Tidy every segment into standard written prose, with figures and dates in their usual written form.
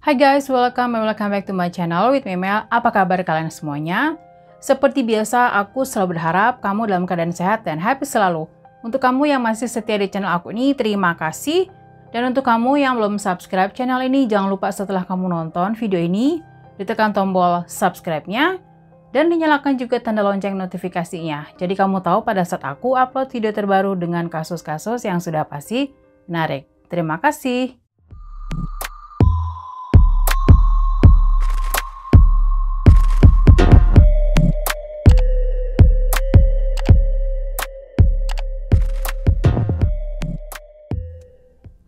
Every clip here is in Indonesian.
Hai guys, welcome back to my channel with me Mel. Apa kabar kalian semuanya? Seperti biasa, aku selalu berharap kamu dalam keadaan sehat dan happy selalu. Untuk kamu yang masih setia di channel aku ini, terima kasih. Dan untuk kamu yang belum subscribe channel ini, jangan lupa setelah kamu nonton video ini, ditekan tombol subscribe-nya, dan dinyalakan juga tanda lonceng notifikasinya. Jadi kamu tahu pada saat aku upload video terbaru dengan kasus-kasus yang sudah pasti menarik. Terima kasih.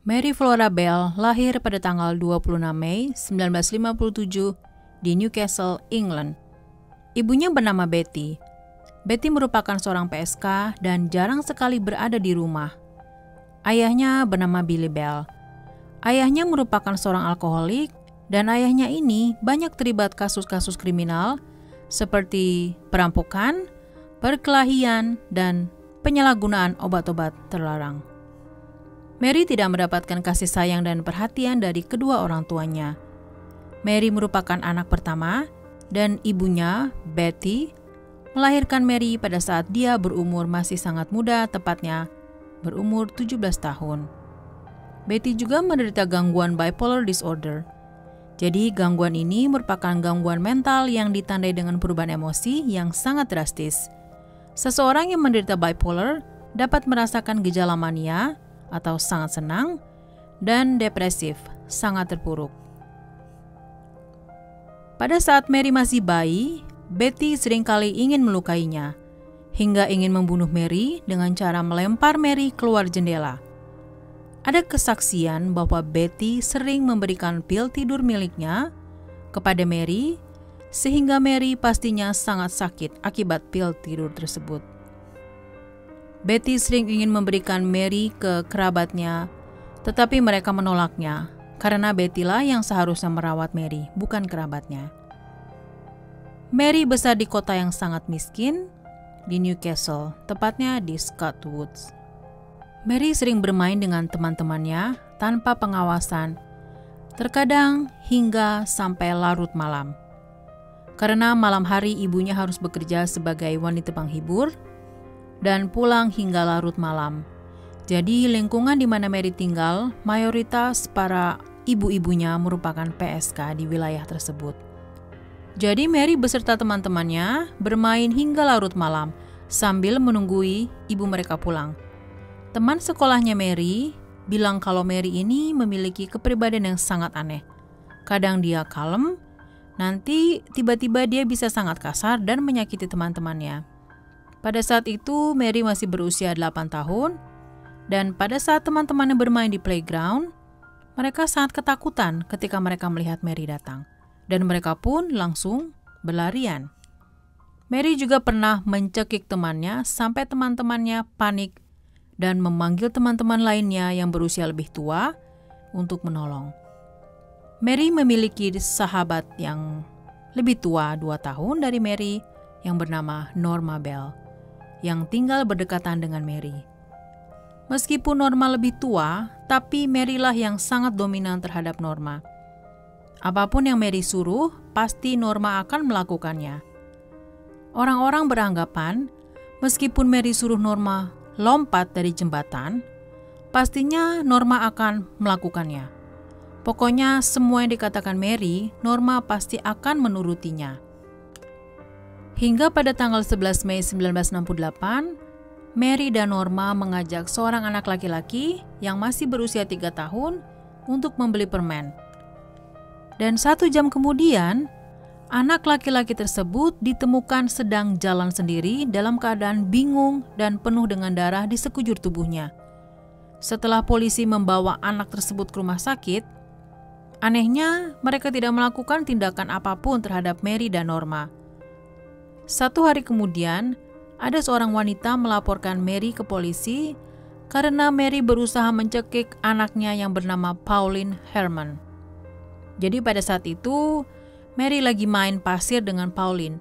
Mary Flora Bell lahir pada tanggal 26 Mei 1957 di Newcastle, England. Ibunya bernama Betty. Betty merupakan seorang PSK dan jarang sekali berada di rumah. Ayahnya bernama Billy Bell. Ayahnya merupakan seorang alkoholik dan ayahnya ini banyak terlibat kasus-kasus kriminal seperti perampokan, perkelahian, dan penyalahgunaan obat-obat terlarang. Mary tidak mendapatkan kasih sayang dan perhatian dari kedua orang tuanya. Mary merupakan anak pertama dan ibunya, Betty, melahirkan Mary pada saat dia berumur masih sangat muda, tepatnya berumur 17 tahun. Betty juga menderita gangguan bipolar disorder. Jadi gangguan ini merupakan gangguan mental yang ditandai dengan perubahan emosi yang sangat drastis. Seseorang yang menderita bipolar dapat merasakan gejala mania, atau sangat senang, dan depresif, sangat terpuruk. Pada saat Mary masih bayi, Betty seringkali ingin melukainya, hingga ingin membunuh Mary dengan cara melempar Mary keluar jendela. Ada kesaksian bahwa Betty sering memberikan pil tidur miliknya kepada Mary, sehingga Mary pastinya sangat sakit akibat pil tidur tersebut. Betty sering ingin memberikan Mary ke kerabatnya, tetapi mereka menolaknya karena Betty lah yang seharusnya merawat Mary, bukan kerabatnya. Mary besar di kota yang sangat miskin, di Newcastle, tepatnya di Scott Woods. Mary sering bermain dengan teman-temannya tanpa pengawasan, terkadang hingga sampai larut malam. Karena malam hari ibunya harus bekerja sebagai wanita penghibur, dan pulang hingga larut malam. Jadi lingkungan di mana Mary tinggal, mayoritas para ibu-ibunya merupakan PSK di wilayah tersebut. Jadi Mary beserta teman-temannya bermain hingga larut malam sambil menunggui ibu mereka pulang. Teman sekolahnya Mary bilang kalau Mary ini memiliki kepribadian yang sangat aneh. Kadang dia kalem, nanti tiba-tiba dia bisa sangat kasar dan menyakiti teman-temannya. Pada saat itu, Mary masih berusia 8 tahun, dan pada saat teman-temannya bermain di playground, mereka sangat ketakutan ketika mereka melihat Mary datang, dan mereka pun langsung berlarian. Mary juga pernah mencekik temannya sampai teman-temannya panik dan memanggil teman-teman lainnya yang berusia lebih tua untuk menolong. Mary memiliki sahabat yang lebih tua 2 tahun dari Mary yang bernama Norma Bell, yang tinggal berdekatan dengan Mary. Meskipun Norma lebih tua, tapi Mary lah yang sangat dominan terhadap Norma. Apapun yang Mary suruh, pasti Norma akan melakukannya. Orang-orang beranggapan, meskipun Mary suruh Norma lompat dari jembatan, pastinya Norma akan melakukannya. Pokoknya semua yang dikatakan Mary, Norma pasti akan menurutinya. Hingga pada tanggal 11 Mei 1968, Mary dan Norma mengajak seorang anak laki-laki yang masih berusia 3 tahun untuk membeli permen. Dan 1 jam kemudian, anak laki-laki tersebut ditemukan sedang jalan sendiri dalam keadaan bingung dan penuh dengan darah di sekujur tubuhnya. Setelah polisi membawa anak tersebut ke rumah sakit, anehnya mereka tidak melakukan tindakan apapun terhadap Mary dan Norma. 1 hari kemudian, ada seorang wanita melaporkan Mary ke polisi karena Mary berusaha mencekik anaknya yang bernama Pauline Herman. Jadi pada saat itu, Mary lagi main pasir dengan Pauline.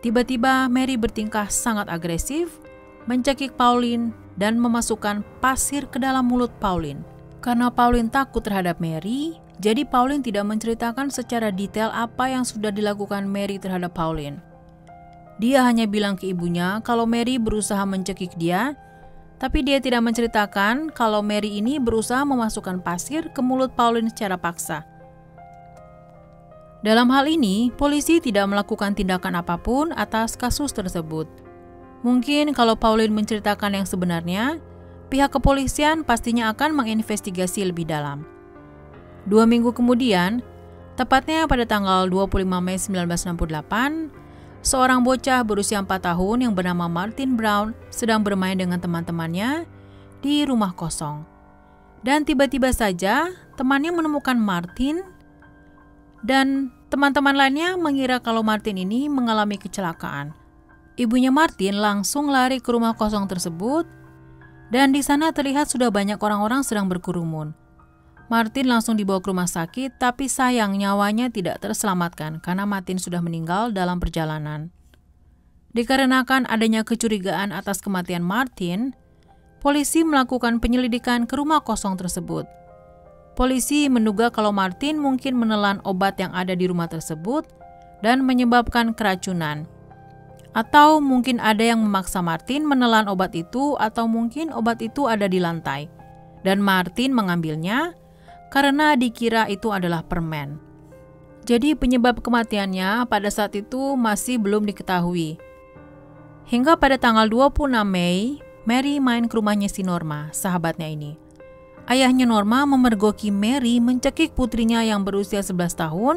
Tiba-tiba Mary bertingkah sangat agresif, mencekik Pauline dan memasukkan pasir ke dalam mulut Pauline. Karena Pauline takut terhadap Mary, Jadi Pauline tidak menceritakan secara detail apa yang sudah dilakukan Mary terhadap Pauline. Dia hanya bilang ke ibunya kalau Mary berusaha mencekik dia, tapi dia tidak menceritakan kalau Mary ini berusaha memasukkan pasir ke mulut Pauline secara paksa. Dalam hal ini, polisi tidak melakukan tindakan apapun atas kasus tersebut. Mungkin kalau Pauline menceritakan yang sebenarnya, pihak kepolisian pastinya akan menginvestigasi lebih dalam. 2 minggu kemudian, tepatnya pada tanggal 25 Mei 1968, seorang bocah berusia 4 tahun yang bernama Martin Brown sedang bermain dengan teman-temannya di rumah kosong. Dan tiba-tiba saja temannya menemukan Martin dan teman-teman lainnya mengira kalau Martin ini mengalami kecelakaan. Ibunya Martin langsung lari ke rumah kosong tersebut dan di sana terlihat sudah banyak orang-orang sedang berkerumun. Martin langsung dibawa ke rumah sakit, tapi sayang nyawanya tidak terselamatkan karena Martin sudah meninggal dalam perjalanan. Dikarenakan adanya kecurigaan atas kematian Martin, polisi melakukan penyelidikan ke rumah kosong tersebut. Polisi menduga kalau Martin mungkin menelan obat yang ada di rumah tersebut dan menyebabkan keracunan. Atau mungkin ada yang memaksa Martin menelan obat itu, atau mungkin obat itu ada di lantai dan Martin mengambilnya karena dikira itu adalah permen. Jadi penyebab kematiannya pada saat itu masih belum diketahui. Hingga pada tanggal 26 Mei, Mary main ke rumahnya si Norma, sahabatnya ini. Ayahnya Norma memergoki Mary mencekik putrinya yang berusia 11 tahun,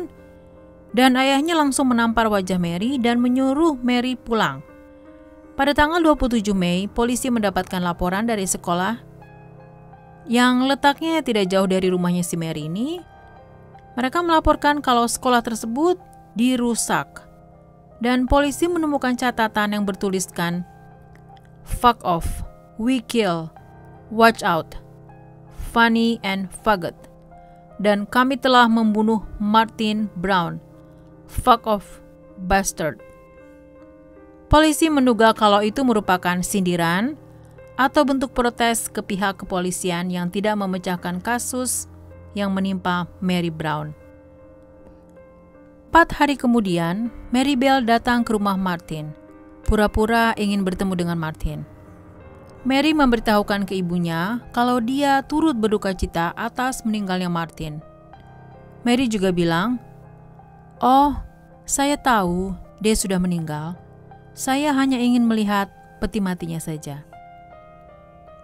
dan ayahnya langsung menampar wajah Mary dan menyuruh Mary pulang. Pada tanggal 27 Mei, polisi mendapatkan laporan dari sekolah yang letaknya tidak jauh dari rumahnya si Mary ini. Mereka melaporkan kalau sekolah tersebut dirusak. Dan polisi menemukan catatan yang bertuliskan, "Fuck off, we kill, watch out, funny and faggot." Dan kami telah membunuh Martin Brown. Fuck off, bastard. Polisi menduga kalau itu merupakan sindiran atau bentuk protes ke pihak kepolisian yang tidak memecahkan kasus yang menimpa Mary Brown. 4 hari kemudian, Mary Bell datang ke rumah Martin, pura-pura ingin bertemu dengan Martin. Mary memberitahukan ke ibunya kalau dia turut berduka cita atas meninggalnya Martin. Mary juga bilang, "Oh, saya tahu dia sudah meninggal. Saya hanya ingin melihat peti matinya saja."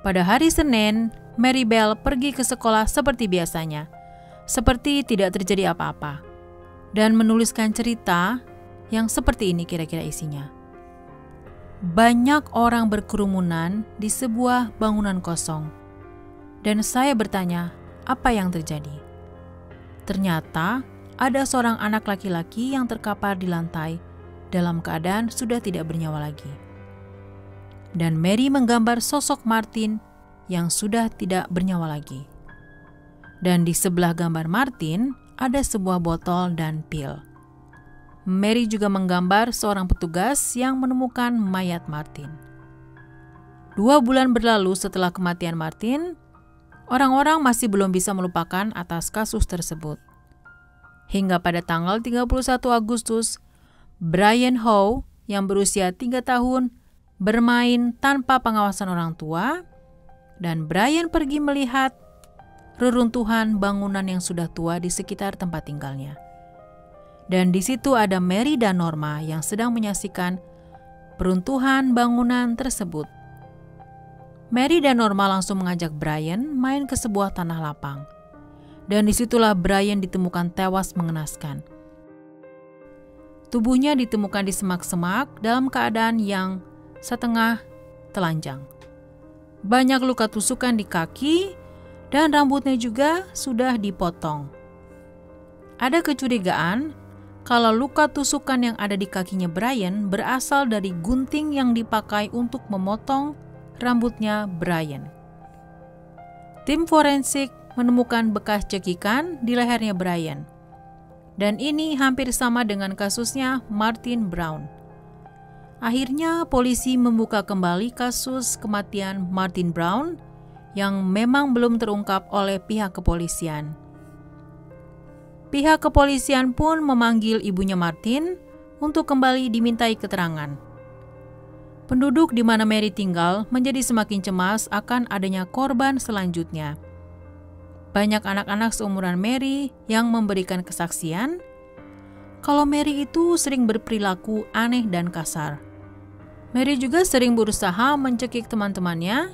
Pada hari Senin, Mary Bell pergi ke sekolah seperti biasanya, seperti tidak terjadi apa-apa, dan menuliskan cerita yang seperti ini kira-kira isinya. Banyak orang berkerumunan di sebuah bangunan kosong, dan saya bertanya, apa yang terjadi? Ternyata ada seorang anak laki-laki yang terkapar di lantai dalam keadaan sudah tidak bernyawa lagi. Dan Mary menggambar sosok Martin yang sudah tidak bernyawa lagi. Dan di sebelah gambar Martin ada sebuah botol dan pil. Mary juga menggambar seorang petugas yang menemukan mayat Martin. 2 bulan berlalu setelah kematian Martin, orang-orang masih belum bisa melupakan atas kasus tersebut. Hingga pada tanggal 31 Agustus, Brian Howe yang berusia 3 tahun bermain tanpa pengawasan orang tua, dan Brian pergi melihat reruntuhan bangunan yang sudah tua di sekitar tempat tinggalnya. Dan di situ ada Mary dan Norma yang sedang menyaksikan peruntuhan bangunan tersebut. Mary dan Norma langsung mengajak Brian main ke sebuah tanah lapang. Dan disitulah Brian ditemukan tewas mengenaskan. Tubuhnya ditemukan di semak-semak dalam keadaan yang setengah telanjang. Banyak luka tusukan di kaki dan rambutnya juga sudah dipotong. Ada kecurigaan kalau luka tusukan yang ada di kakinya Brian berasal dari gunting yang dipakai untuk memotong rambutnya Brian. Tim forensik menemukan bekas cekikan di lehernya Brian. Dan ini hampir sama dengan kasusnya Martin Brown. Akhirnya polisi membuka kembali kasus kematian Martin Brown yang memang belum terungkap oleh pihak kepolisian. Pihak kepolisian pun memanggil ibunya Martin untuk kembali dimintai keterangan. Penduduk di mana Mary tinggal menjadi semakin cemas akan adanya korban selanjutnya. Banyak anak-anak seumuran Mary yang memberikan kesaksian kalau Mary itu sering berperilaku aneh dan kasar. Mary juga sering berusaha mencekik teman-temannya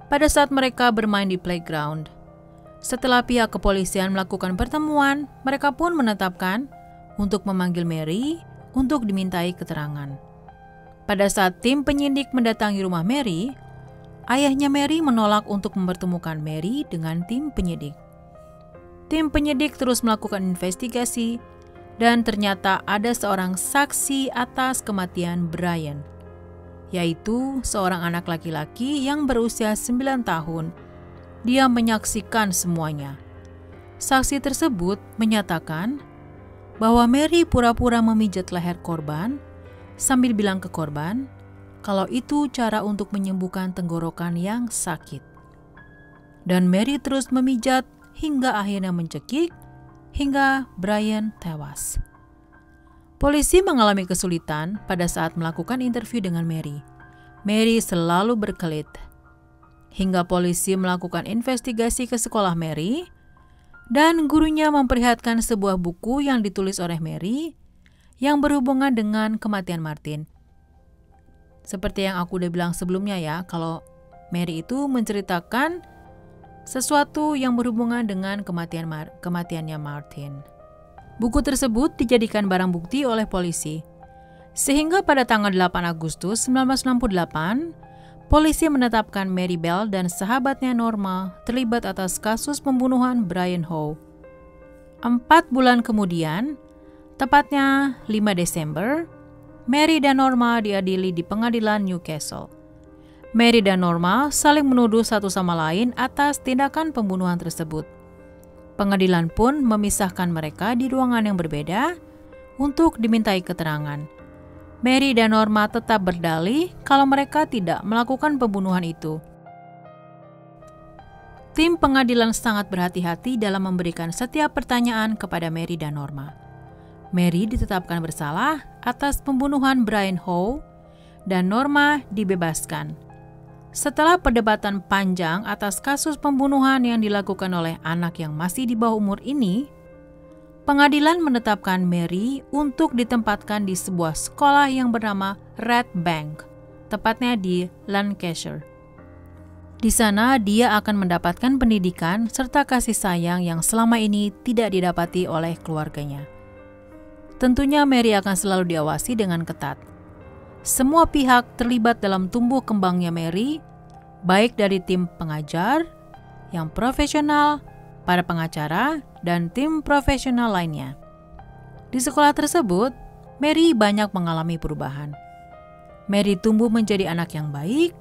pada saat mereka bermain di playground. Setelah pihak kepolisian melakukan pertemuan, mereka pun menetapkan untuk memanggil Mary untuk dimintai keterangan. Pada saat tim penyidik mendatangi rumah Mary, ayahnya Mary menolak untuk mempertemukan Mary dengan tim penyidik. Tim penyidik terus melakukan investigasi dan ternyata ada seorang saksi atas kematian Brian, yaitu seorang anak laki-laki yang berusia 9 tahun. Dia menyaksikan semuanya. Saksi tersebut menyatakan bahwa Mary pura-pura memijat leher korban sambil bilang ke korban kalau itu cara untuk menyembuhkan tenggorokan yang sakit. Dan Mary terus memijat hingga akhirnya mencekik hingga Brian tewas. Polisi mengalami kesulitan pada saat melakukan interview dengan Mary. Mary selalu berkelit. Hingga polisi melakukan investigasi ke sekolah Mary dan gurunya memperlihatkan sebuah buku yang ditulis oleh Mary yang berhubungan dengan kematian Martin. Seperti yang aku udah bilang sebelumnya ya, kalau Mary itu menceritakan sesuatu yang berhubungan dengan kematiannya Martin. Buku tersebut dijadikan barang bukti oleh polisi. Sehingga pada tanggal 8 Agustus 1968, polisi menetapkan Mary Bell dan sahabatnya Norma terlibat atas kasus pembunuhan Brian Howe. 4 bulan kemudian, tepatnya 5 Desember, Mary dan Norma diadili di pengadilan Newcastle. Mary dan Norma saling menuduh satu sama lain atas tindakan pembunuhan tersebut. Pengadilan pun memisahkan mereka di ruangan yang berbeda untuk dimintai keterangan. Mary dan Norma tetap berdalih kalau mereka tidak melakukan pembunuhan itu. Tim pengadilan sangat berhati-hati dalam memberikan setiap pertanyaan kepada Mary dan Norma. Mary ditetapkan bersalah atas pembunuhan Brian Howe dan Norma dibebaskan. Setelah perdebatan panjang atas kasus pembunuhan yang dilakukan oleh anak yang masih di bawah umur ini, pengadilan menetapkan Mary untuk ditempatkan di sebuah sekolah yang bernama Red Bank, tepatnya di Lancashire. Di sana dia akan mendapatkan pendidikan serta kasih sayang yang selama ini tidak didapati oleh keluarganya. Tentunya Mary akan selalu diawasi dengan ketat. Semua pihak terlibat dalam tumbuh kembangnya Mary, baik dari tim pengajar, yang profesional, para pengacara, dan tim profesional lainnya. Di sekolah tersebut, Mary banyak mengalami perubahan. Mary tumbuh menjadi anak yang baik,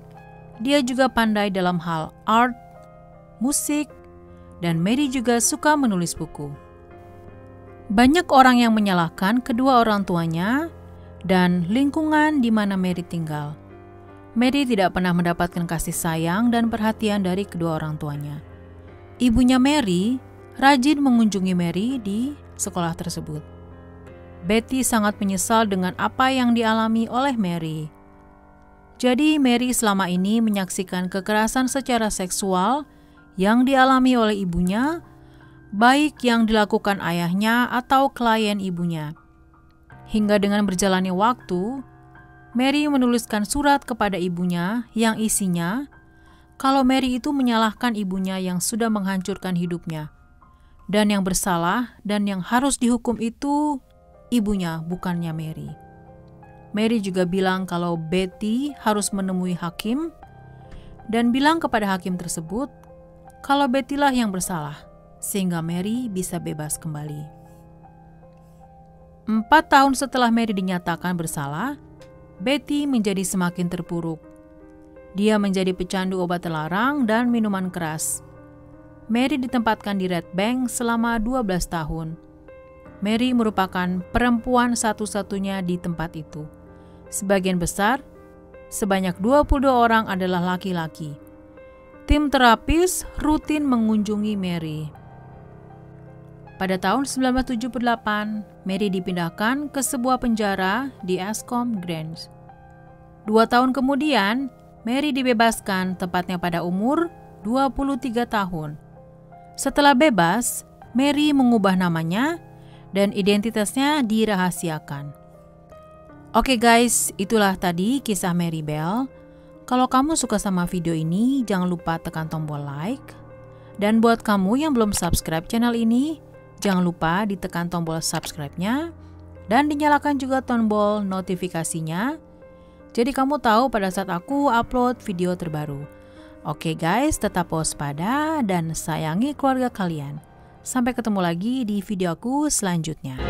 dia juga pandai dalam hal art, musik, dan Mary juga suka menulis buku. Banyak orang yang menyalahkan kedua orang tuanya dan lingkungan di mana Mary tinggal. Mary tidak pernah mendapatkan kasih sayang dan perhatian dari kedua orang tuanya. Ibunya Mary rajin mengunjungi Mary di sekolah tersebut. Betty sangat menyesal dengan apa yang dialami oleh Mary. Jadi Mary selama ini menyaksikan kekerasan secara seksual yang dialami oleh ibunya, baik yang dilakukan ayahnya atau klien ibunya. Hingga dengan berjalannya waktu, Mary menuliskan surat kepada ibunya yang isinya kalau Mary itu menyalahkan ibunya yang sudah menghancurkan hidupnya. Dan yang bersalah dan yang harus dihukum itu ibunya, bukannya Mary. Mary juga bilang kalau Betty harus menemui hakim dan bilang kepada hakim tersebut kalau Betty lah yang bersalah, sehingga Mary bisa bebas kembali. 4 tahun setelah Mary dinyatakan bersalah, Betty menjadi semakin terpuruk. Dia menjadi pecandu obat terlarang dan minuman keras. Mary ditempatkan di Red Bank selama 12 tahun. Mary merupakan perempuan satu-satunya di tempat itu. Sebagian besar, sebanyak 22 orang adalah laki-laki. Tim terapis rutin mengunjungi Mary. Pada tahun 1978, Mary dipindahkan ke sebuah penjara di Anscombe Grange. 2 tahun kemudian, Mary dibebaskan tepatnya pada umur 23 tahun. Setelah bebas, Mary mengubah namanya dan identitasnya dirahasiakan. Oke guys, itulah tadi kisah Mary Bell. Kalau kamu suka sama video ini, jangan lupa tekan tombol like. Dan buat kamu yang belum subscribe channel ini, jangan lupa ditekan tombol subscribe-nya dan dinyalakan juga tombol notifikasinya. Jadi kamu tahu pada saat aku upload video terbaru. Oke guys, tetap waspada dan sayangi keluarga kalian. Sampai ketemu lagi di video aku selanjutnya.